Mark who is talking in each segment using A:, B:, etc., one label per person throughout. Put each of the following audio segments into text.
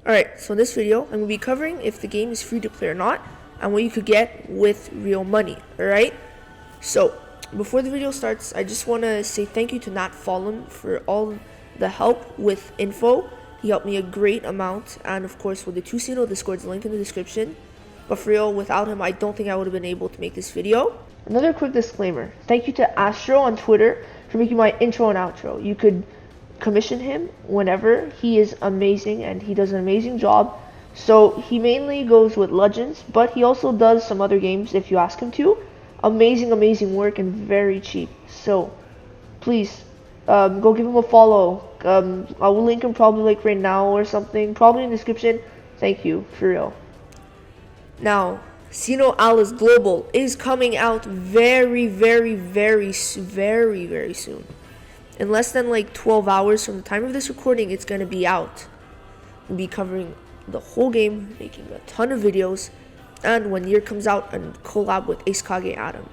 A: Alright, so in this video, I'm going to be covering if the game is free to play or not, and what you could get with real money, alright? So, before the video starts, I just want to say thank you to Nat Fallen for all the help with info. He helped me a great amount, and of course with the 2 Discord's link in the description. But for real, without him, I don't think I would have been able to make this video. Another quick disclaimer. Thank you to Astro on Twitter for making my intro and outro. You could commission him whenever. He is amazing and he does an amazing job. So he mainly goes with Legends, but he also does some other games if you ask him to. Amazing work and very cheap. So please go give him a follow. I will link him probably like right now or something, probably in the description. Thank you, for real. Now, SINoALICE Global is coming out very soon. In less than like 12 hours from the time of this recording, it's going to be out. We'll be covering the whole game, making a ton of videos, and when year comes out, a collab with AceKage Adam.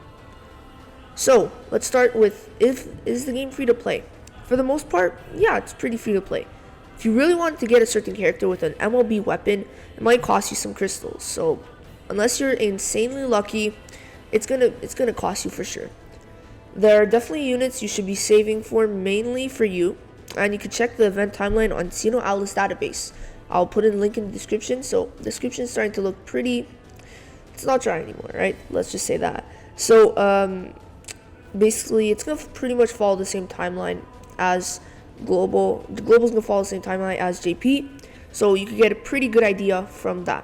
A: So, let's start with, is the game free to play? For the most part, yeah, it's pretty free to play. If you really want to get a certain character with an MLB weapon, it might cost you some crystals. So, unless you're insanely lucky, it's gonna cost you for sure. There are definitely units you should be saving for, mainly for you, and you can check the event timeline on SINoALICE database. I'll put in a link in the description. So the description is starting to look pretty, it's not dry anymore, right? Let's just say that. So basically it's gonna pretty much follow the same timeline as Global. The Global's gonna follow the same timeline as JP, so you can get a pretty good idea from that.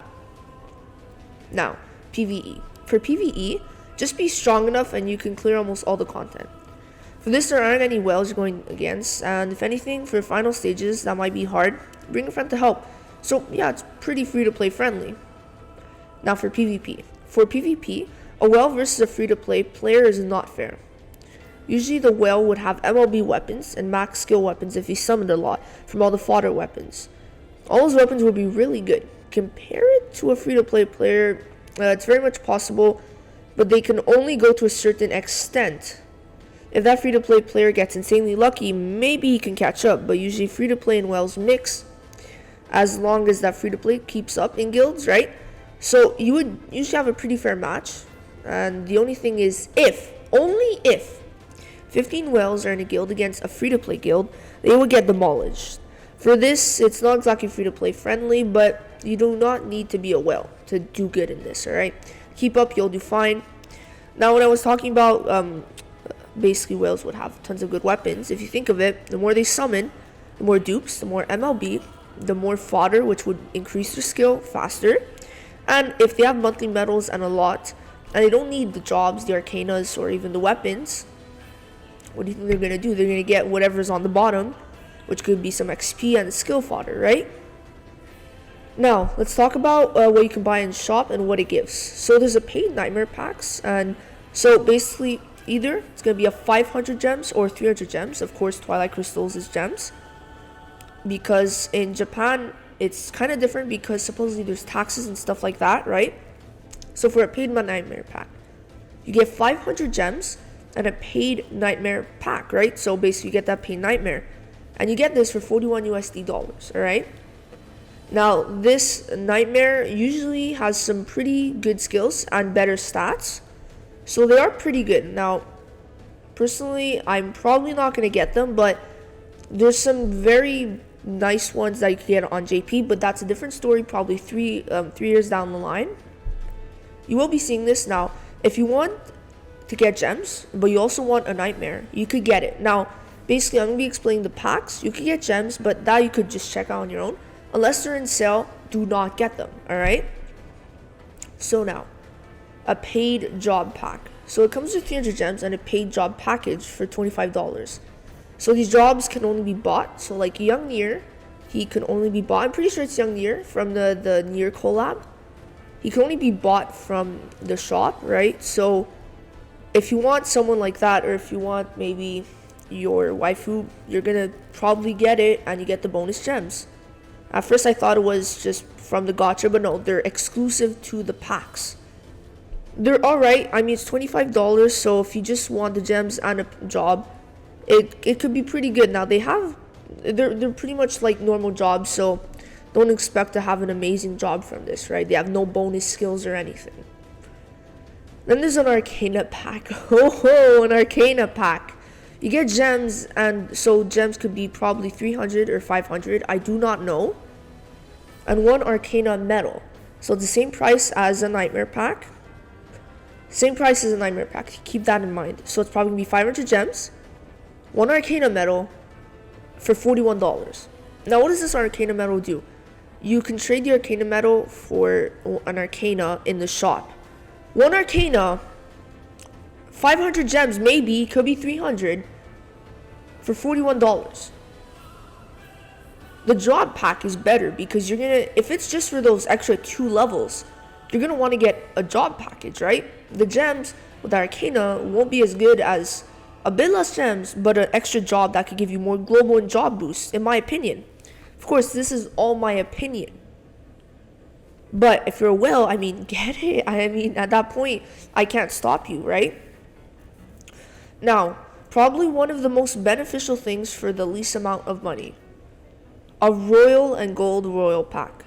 A: Now, PvE. For PvE, just be strong enough and you can clear almost all the content. For this, there aren't any whales you're going against, and if anything, for final stages that might be hard, bring a friend to help. So yeah, it's pretty free to play friendly. Now for PvP. For PvP, a whale versus a free to play player is not fair. Usually the whale would have MLB weapons and max skill weapons if he summoned a lot from all the fodder weapons. All those weapons would be really good. Compare it to a free to play player, it's very much possible, but they can only go to a certain extent. If that free-to-play player gets insanely lucky, maybe he can catch up, but usually free-to-play and whales mix as long as that free-to-play keeps up in guilds, right? So you would usually have a pretty fair match, and the only thing is only if 15 whales are in a guild against a free-to-play guild, they would get demolished. For this, it's not exactly free-to-play friendly, but you do not need to be a whale to do good in this, alright? Keep up, you'll do fine. Now, when I was talking about basically whales would have tons of good weapons, if you think of it, the more they summon, the more dupes, the more MLB, the more fodder, which would increase their skill faster. And if they have monthly medals and a lot, and they don't need the jobs, the arcanas, or even the weapons, what do you think they're going to do? They're going to get whatever's on the bottom, which could be some XP and skill fodder, right? Now, let's talk about what you can buy in shop and what it gives. So there's a paid nightmare packs, and so basically either it's going to be a 500 gems or 300 gems. Of course, Twilight Crystals is gems, because in Japan it's kind of different because supposedly there's taxes and stuff like that, right? So for a paid nightmare pack, you get 500 gems and a paid nightmare pack, right? So basically you get that paid nightmare, and you get this for 41 USD dollars, all right? Now, this nightmare usually has some pretty good skills and better stats, so they are pretty good. Now, personally, I'm probably not going to get them, but there's some very nice ones that you can get on JP, but that's a different story, probably three years down the line. You will be seeing this. Now, if you want to get gems, but you also want a nightmare, you could get it. Now, basically, I'm going to be explaining the packs. You could get gems, but that you could just check out on your own. Unless they're in sale, do not get them, alright? So now, a paid job pack. So it comes with 300 gems and a paid job package for $25. So these jobs can only be bought. So like Young Nier, he can only be bought. I'm pretty sure it's Young Nier from the Nier collab. He can only be bought from the shop, right? So if you want someone like that, or if you want maybe your waifu, you're gonna probably get it and you get the bonus gems. At first I thought it was just from the gacha, but no, they're exclusive to the packs. They're alright. I mean, it's $25, so if you just want the gems and a job, it could be pretty good. Now they're pretty much like normal jobs, so don't expect to have an amazing job from this, right? They have no bonus skills or anything. Then there's an Arcana pack. Oh, an Arcana pack. You get gems, and so gems could be probably 300 or 500. I do not know. And one Arcana medal. So it's the same price as a Nightmare pack. Same price as a Nightmare pack. Keep that in mind. So it's probably going to be 500 gems. One Arcana medal for $41. Now, what does this Arcana medal do? You can trade the Arcana medal for an Arcana in the shop. One Arcana, 500 gems, maybe, could be 300 for $41. The job pack is better because you're gonna, if it's just for those extra 2 levels, you're gonna want to get a job package, right? The gems with the Arcana won't be as good as a bit less gems, but an extra job that could give you more global and job boosts, in my opinion. Of course, this is all my opinion. But if you're a whale, I mean, get it. I mean, at that point, I can't stop you, right? Now, probably one of the most beneficial things for the least amount of money. A royal and gold royal pack.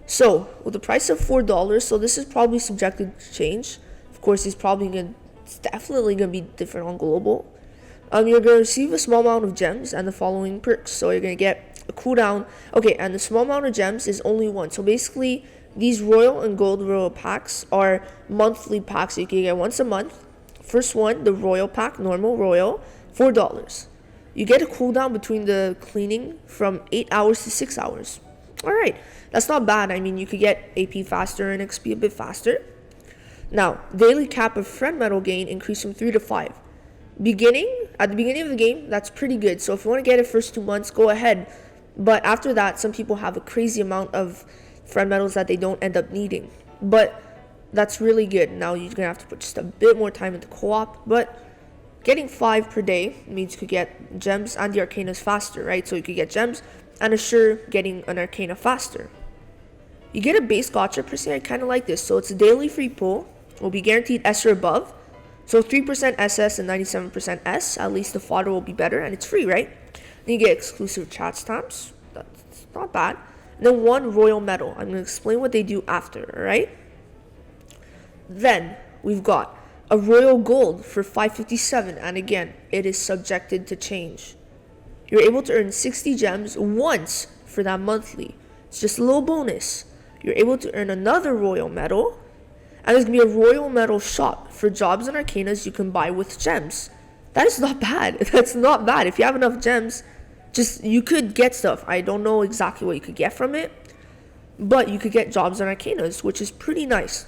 A: So, with the price of $4, so this is probably subjected to change. Of course, it's definitely going to be different on global. You're going to receive a small amount of gems and the following perks. So, you're going to get a cooldown. Okay, and the small amount of gems is only 1. So, basically, these royal and gold royal packs are monthly packs. You can get once a month. First one, the royal pack, normal royal, $4. You get a cooldown between the cleaning from 8 hours to 6 hours. Alright, that's not bad. I mean, you could get AP faster and XP a bit faster. Now, daily cap of friend medal gain increased from 3 to 5. At the beginning of the game, that's pretty good. So if you want to get it first 2 months, go ahead. But after that, some people have a crazy amount of friend medals that they don't end up needing. But that's really good. Now you're going to have to put just a bit more time into co-op. But getting 5 per day means you could get gems and the Arcanas faster, right? So you could get gems and assure getting an Arcana faster. You get a base gacha. Personally, I kind of like this. So it's a daily free pull. Will be guaranteed S or above. So 3% SS and 97% S. At least the fodder will be better. And it's free, right? Then you get exclusive chat stamps. That's not bad. And then 1 royal medal. I'm going to explain what they do after, alright? Then we've got a royal gold for $557, and again, it is subjected to change. You're able to earn 60 gems once for that monthly. It's just a little bonus. You're able to earn another royal medal, and there's going to be a royal medal shop for jobs and Arcanas you can buy with gems. That is not bad. That's not bad. If you have enough gems, you could get stuff. I don't know exactly what you could get from it, but you could get jobs and Arcanas, which is pretty nice.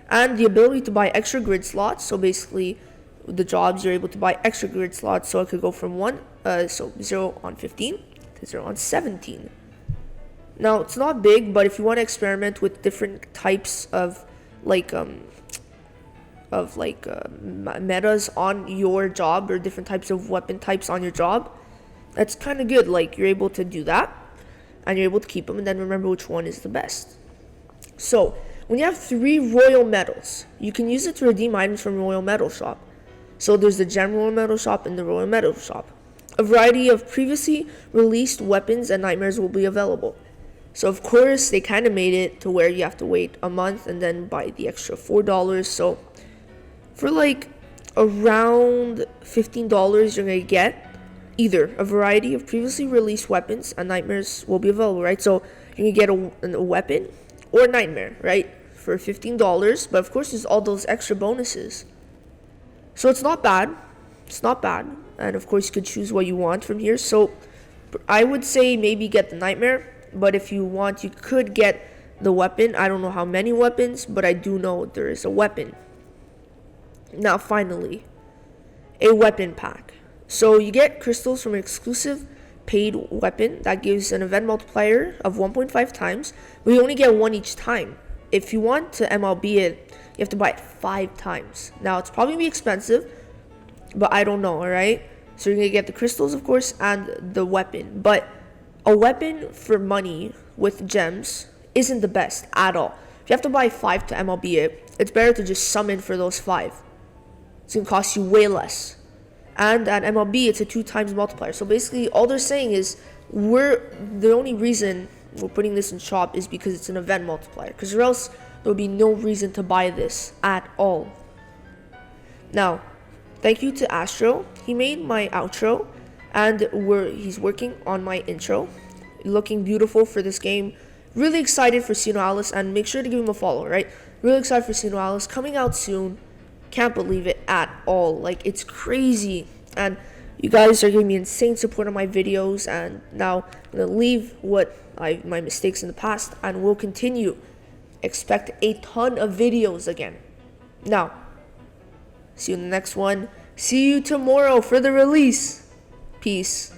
A: And the ability to buy extra grid slots. So basically, the jobs, you're able to buy extra grid slots. So it could go from 0 on 15 to 0 on 17. Now, it's not big, but if you want to experiment with different types of metas on your job, or different types of weapon types on your job, that's kind of good. Like, you're able to do that, and you're able to keep them, and then remember which one is the best. So when you have 3 royal medals, you can use it to redeem items from Royal Medal Shop. So there's the Gem Royal Medal Shop and the Royal Medal Shop. A variety of previously released weapons and nightmares will be available. So of course, they kind of made it to where you have to wait a month and then buy the extra $4. So for like around $15, you're going to get either a variety of previously released weapons and nightmares will be available, right? So you can get a weapon or a nightmare, right, for $15. But of course, there's all those extra bonuses. So it's not bad. It's not bad. And of course, you could choose what you want from here. So I would say maybe get the nightmare. But if you want, you could get the weapon. I don't know how many weapons, but I do know there is a weapon. Now, finally, a weapon pack. So you get crystals from an exclusive paid weapon that gives an event multiplier of 1.5 times. But you only get 1 each time. If you want to MLB it, you have to buy it 5 times. Now, it's probably going to be expensive, but I don't know, alright? So you're going to get the crystals, of course, and the weapon. But a weapon for money with gems isn't the best at all. If you have to buy 5 to MLB it, it's better to just summon for those 5. It's going to cost you way less. And at MLB, it's a 2 times multiplier. So basically, all they're saying is the only reason we're putting this in shop is because it's an event multiplier, because or else there would be no reason to buy this at all. Now, thank you to Astro. He made my outro, and he's working on my intro. Looking beautiful for this game. Really excited for SINoALICE, and make sure to give him a follow, right? Really excited for SINoALICE, coming out soon. Can't believe it at all. Like, it's crazy. And you guys are giving me insane support on my videos, and now I'm gonna leave my mistakes in the past, and we'll continue. Expect a ton of videos again. Now, see you in the next one. See you tomorrow for the release. Peace.